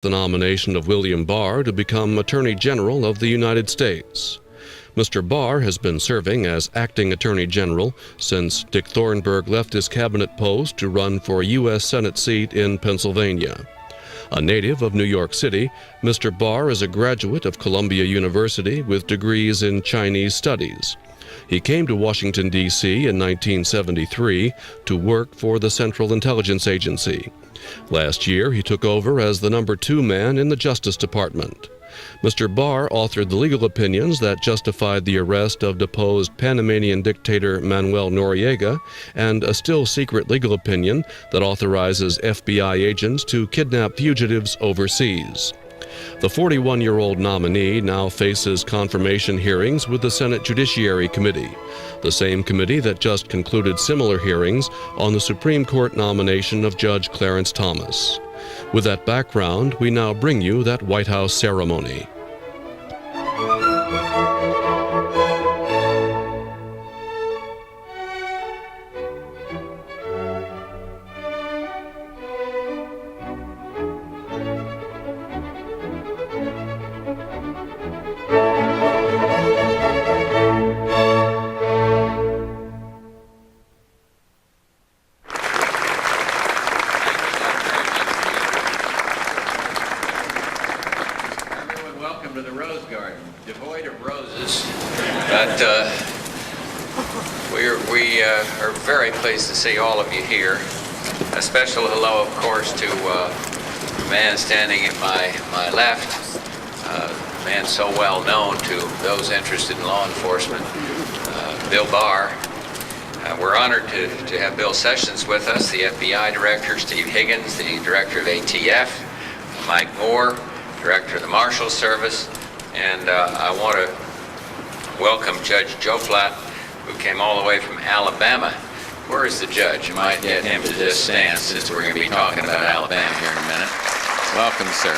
the nomination of William Barr to become Attorney General of the United States. Mr. Barr has been serving as acting Attorney General since Dick Thornburgh left his cabinet post to run for a U.S. Senate seat in Pennsylvania. A native of New York City, Mr. Barr is a graduate of Columbia University with degrees in Chinese studies. He came to Washington, D.C. in 1973 to work for the Central Intelligence Agency. Last year, he took over as the number 2 man in the Justice Department. Mr. Barr authored the legal opinions that justified the arrest of deposed Panamanian dictator Manuel Noriega and a still-secret legal opinion that authorizes FBI agents to kidnap fugitives overseas. The 41-year-old nominee now faces confirmation hearings with the Senate Judiciary Committee, the same committee that just concluded similar hearings on the Supreme Court nomination of Judge Clarence Thomas. With that background, we now bring you that White House ceremony. Welcome to the Rose Garden, devoid of roses, but we are very pleased to see all of you here. A special hello, of course, to the man standing at my left, a man so well known to those interested in law enforcement, Bill Barr. We're honored to have Bill Sessions with us, the FBI Director, Steve Higgins, the Director of ATF, Mike Moore, Director of the Marshal Service, and I want to welcome Judge Joe Flatt, who came all the way from Alabama. Where is the judge? You might get him to just stand, since we're going to be talking about Alabama here in a minute. Welcome, sir.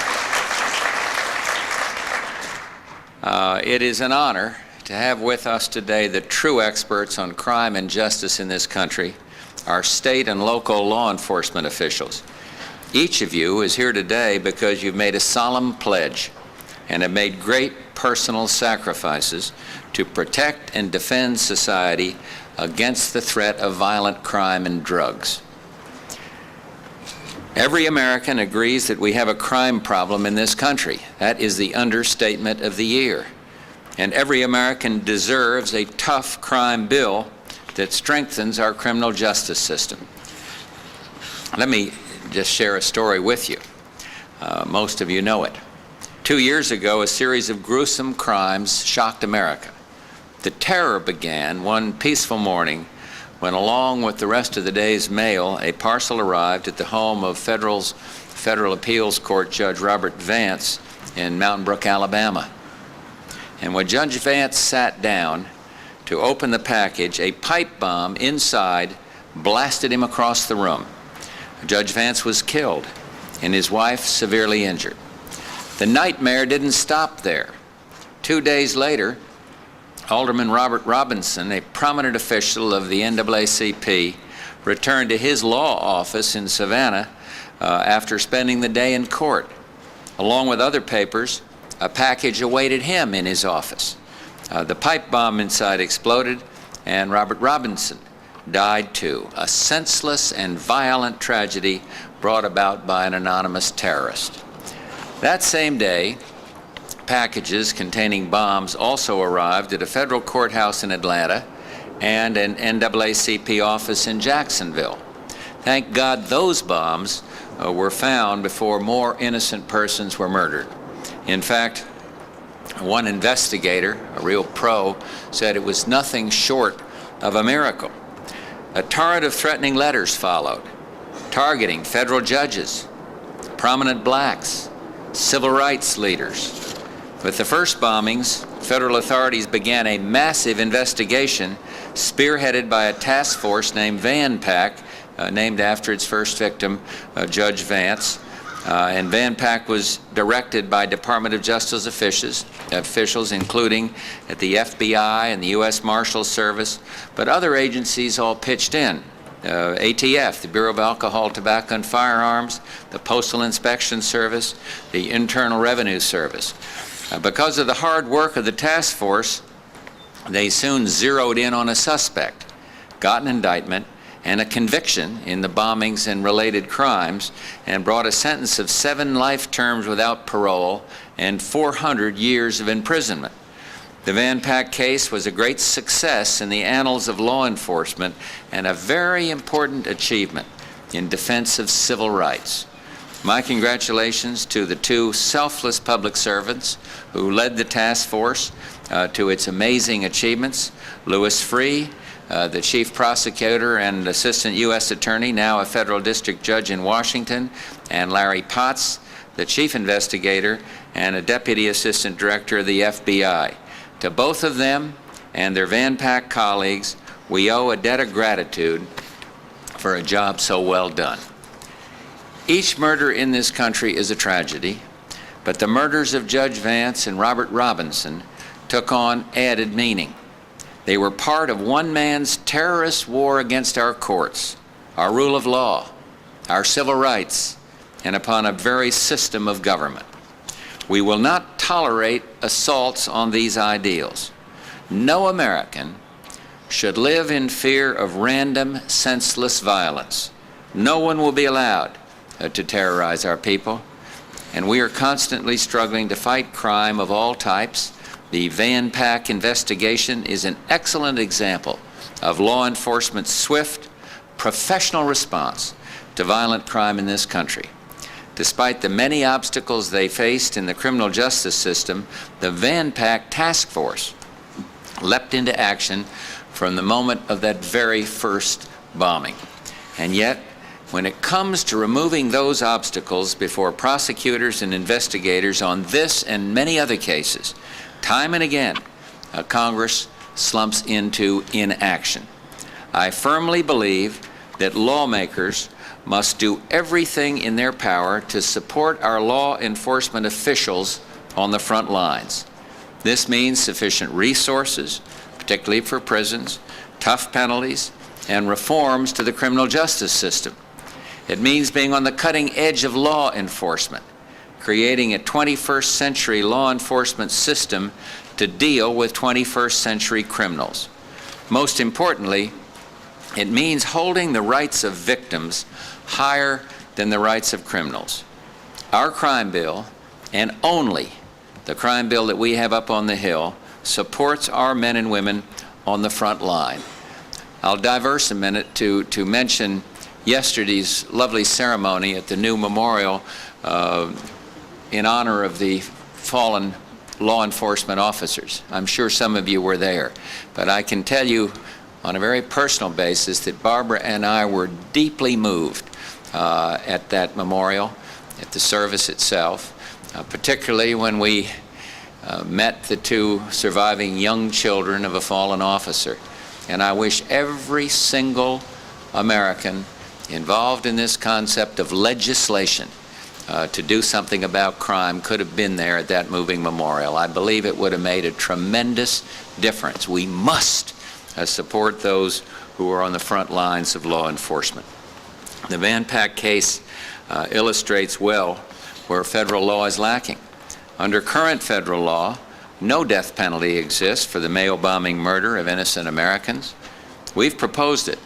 It is an honor to have with us today the true experts on crime and justice in this country, our state and local law enforcement officials. Each of you is here today because you've made a solemn pledge and have made great personal sacrifices to protect and defend society against the threat of violent crime and drugs. Every American agrees that we have a crime problem in this country. That is the understatement of the year. And every American deserves a tough crime bill that strengthens our criminal justice system. Let me just share a story with you. Most of you know it. 2 years ago, a series of gruesome crimes shocked America. The terror began one peaceful morning when, along with the rest of the day's mail, a parcel arrived at the home of Federal Appeals Court Judge Robert Vance in Mountain Brook, Alabama. And when Judge Vance sat down to open the package, a pipe bomb inside blasted him across the room. Judge Vance was killed and his wife severely injured. The nightmare didn't stop there. 2 days later, Alderman Robert Robinson, a prominent official of the NAACP, returned to his law office in Savannah after spending the day in court. Along with other papers, a package awaited him in his office. The pipe bomb inside exploded, and Robert Robinson died too, a senseless and violent tragedy brought about by an anonymous terrorist. That same day, packages containing bombs also arrived at a federal courthouse in Atlanta and an NAACP office in Jacksonville. Thank God those bombs were found before more innocent persons were murdered. In fact, one investigator, a real pro, said it was nothing short of a miracle. A torrent of threatening letters followed, targeting federal judges, prominent blacks, civil rights leaders. With the first bombings, federal authorities began a massive investigation spearheaded by a task force named Van Pack, named after its first victim, Judge Vance. And Van Pack was directed by Department of Justice officials, including at the FBI and the U.S. Marshal Service, but other agencies all pitched in. ATF, the Bureau of Alcohol, Tobacco, and Firearms, the Postal Inspection Service, the Internal Revenue Service. Because of the hard work of the task force, they soon zeroed in on a suspect, got an indictment and a conviction in the bombings and related crimes, and brought a sentence of 7 life terms without parole and 400 years of imprisonment. The Van Pack case was a great success in the annals of law enforcement and a very important achievement in defense of civil rights. My congratulations to the 2 selfless public servants who led the task force to its amazing achievements. Louis Freeh, the chief prosecutor and assistant U.S. attorney, now a federal district judge in Washington, and Larry Potts, the chief investigator and a deputy assistant director of the FBI. To both of them and their Van Pack colleagues, we owe a debt of gratitude for a job so well done. Each murder in this country is a tragedy, but the murders of Judge Vance and Robert Robinson took on added meaning. They were part of one man's terrorist war against our courts, our rule of law, our civil rights, and upon a very system of government. We will not tolerate assaults on these ideals. No American should live in fear of random, senseless violence. No one will be allowed to terrorize our people, and we are constantly struggling to fight crime of all types. The Van Pack investigation is an excellent example of law enforcement's swift, professional response to violent crime in this country. Despite the many obstacles they faced in the criminal justice system, the Van Pack task force leapt into action from the moment of that very first bombing. And yet, when it comes to removing those obstacles before prosecutors and investigators on this and many other cases, time and again, Congress slumps into inaction. I firmly believe that lawmakers must do everything in their power to support our law enforcement officials on the front lines. This means sufficient resources, particularly for prisons, tough penalties, and reforms to the criminal justice system. It means being on the cutting edge of law enforcement, creating a 21st century law enforcement system to deal with 21st century criminals. Most importantly, it means holding the rights of victims higher than the rights of criminals. Our crime bill, and only the crime bill that we have up on the Hill, supports our men and women on the front line. I'll diverse a minute to mention yesterday's lovely ceremony at the new memorial in honor of the fallen law enforcement officers. I'm sure some of you were there, but I can tell you on a very personal basis that Barbara and I were deeply moved at that memorial, at the service itself, particularly when we met the 2 surviving young children of a fallen officer. And I wish every single American involved in this concept of legislation to do something about crime could have been there at that moving memorial. I believe it would have made a tremendous difference. We must support those who are on the front lines of law enforcement. The Van Pack case illustrates well where federal law is lacking. Under current federal law, no death penalty exists for the mail-bombing murder of innocent Americans. We've proposed it.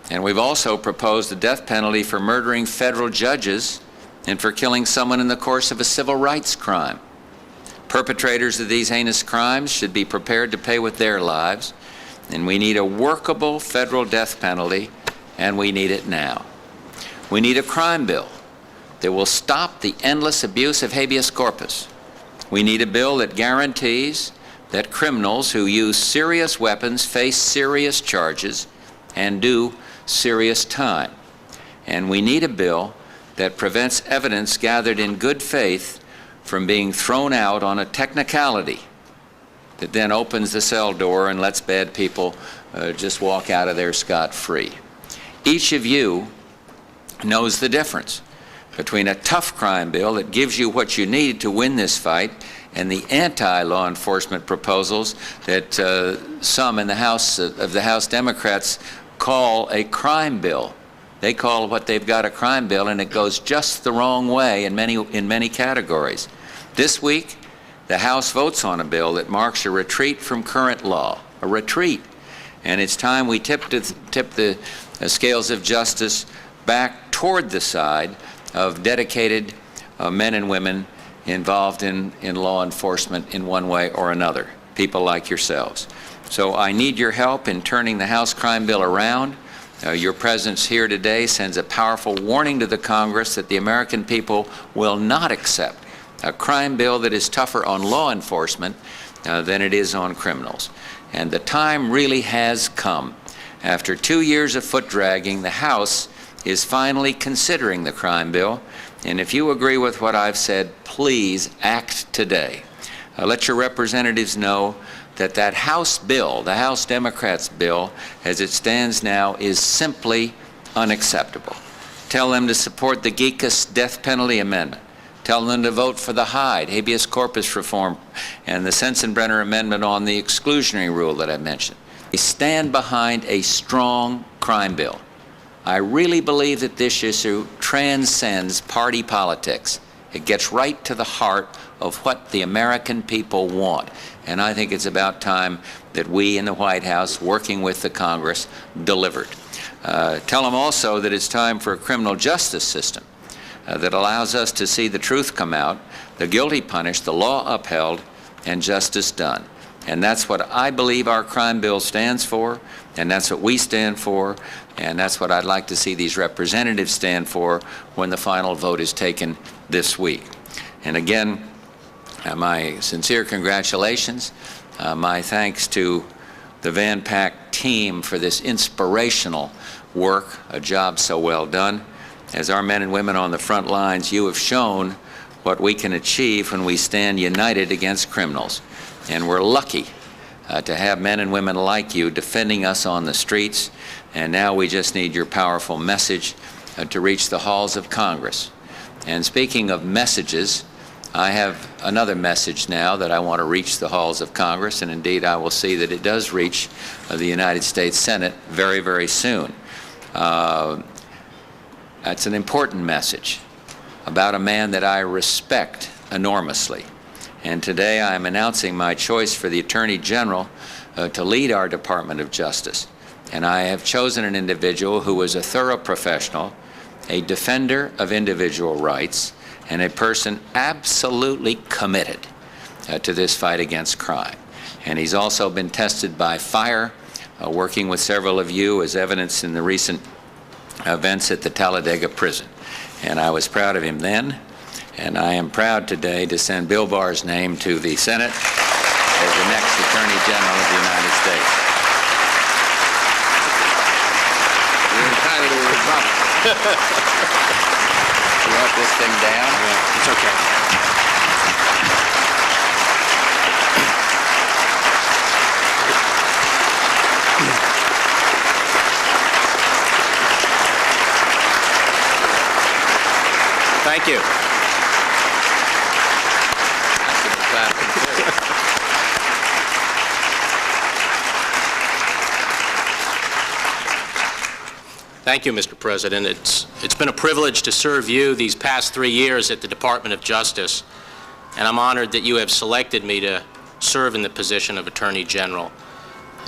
And we've also proposed the death penalty for murdering federal judges and for killing someone in the course of a civil rights crime. Perpetrators of these heinous crimes should be prepared to pay with their lives, and we need a workable federal death penalty, and we need it now. We need a crime bill that will stop the endless abuse of habeas corpus. We need a bill that guarantees that criminals who use serious weapons face serious charges and do serious time. And we need a bill that prevents evidence gathered in good faith from being thrown out on a technicality that then opens the cell door and lets bad people just walk out of there scot-free. Each of you knows the difference between a tough crime bill that gives you what you need to win this fight and the anti-law enforcement proposals that some in the House Democrats call a crime bill. They call what they've got a crime bill, and it goes just the wrong way in many categories. This week, the House votes on a bill that marks a retreat from current law, a retreat. And it's time we tip the scales of justice back toward the side of dedicated men and women involved in law enforcement in one way or another, people like yourselves. So I need your help in turning the House crime bill around. Your presence here today sends a powerful warning to the Congress that the American people will not accept a crime bill that is tougher on law enforcement than it is on criminals. And the time really has come. After 2 years of foot dragging, the House is finally considering the crime bill. And if you agree with what I've said, please act today. Let your representatives know that that House bill, the House Democrats' bill, as it stands now, is simply unacceptable. Tell them to support the geekus death penalty amendment. Tell them to vote for the Hyde, habeas corpus reform, and the Sensenbrenner amendment on the exclusionary rule that I mentioned. They stand behind a strong crime bill. I really believe that this issue transcends party politics. It gets right to the heart of what the American people want. And I think it's about time that we in the White House, working with the Congress, delivered. Tell them also that it's time for a criminal justice system that allows us to see the truth come out, the guilty punished, the law upheld, and justice done. And that's what I believe our crime bill stands for, and that's what we stand for, and that's what I'd like to see these representatives stand for when the final vote is taken this week. And again, my sincere congratulations, my thanks to the Van Pack team for this inspirational work, a job so well done. As our men and women on the front lines, you have shown what we can achieve when we stand united against criminals. And we're lucky to have men and women like you defending us on the streets. And now we just need your powerful message to reach the halls of Congress. And speaking of messages, I have another message now that I want to reach the halls of Congress, and indeed I will see that it does reach the United States Senate very, very soon. That's an important message about a man that I respect enormously. And today I am announcing my choice for the Attorney General to lead our Department of Justice. And I have chosen an individual who is a thorough professional, a defender of individual rights, and a person absolutely committed to this fight against crime. And he's also been tested by fire, working with several of you as evidenced in the recent events at the Talladega prison. And I was proud of him then, and I am proud today to send Bill Barr's name to the Senate as the next Attorney General of the United States. You're entitled to a rebuttal. You want this thing down? Yeah, it's okay. Thank you. Thank you, Mr. President. It's been a privilege to serve you these past 3 years at the Department of Justice, and I'm honored that you have selected me to serve in the position of Attorney General.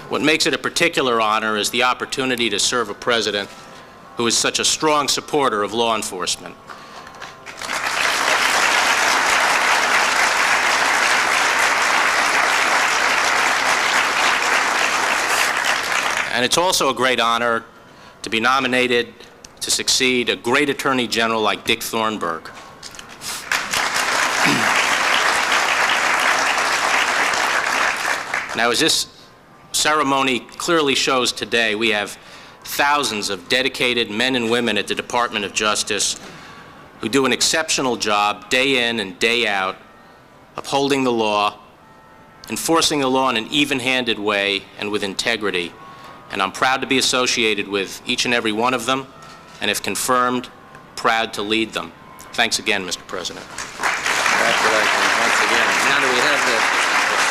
What makes it a particular honor is the opportunity to serve a president who is such a strong supporter of law enforcement. And it's also a great honor to be nominated to succeed a great Attorney General like Dick Thornburgh. Now, as this ceremony clearly shows today, we have thousands of dedicated men and women at the Department of Justice who do an exceptional job day in and day out, upholding the law, enforcing the law in an even-handed way and with integrity. And I'm proud to be associated with each and every one of them, and if confirmed, proud to lead them. Thanks again, Mr. President. Congratulations once again. Now do we have the,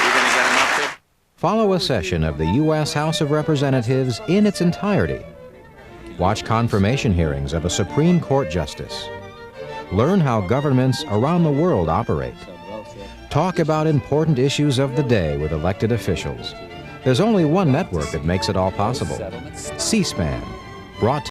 you're going to get them up here? Follow a session of the U.S. House of Representatives in its entirety. Watch confirmation hearings of a Supreme Court justice. Learn how governments around the world operate. Talk about important issues of the day with elected officials. There's only one network that makes it all possible. C-SPAN, brought to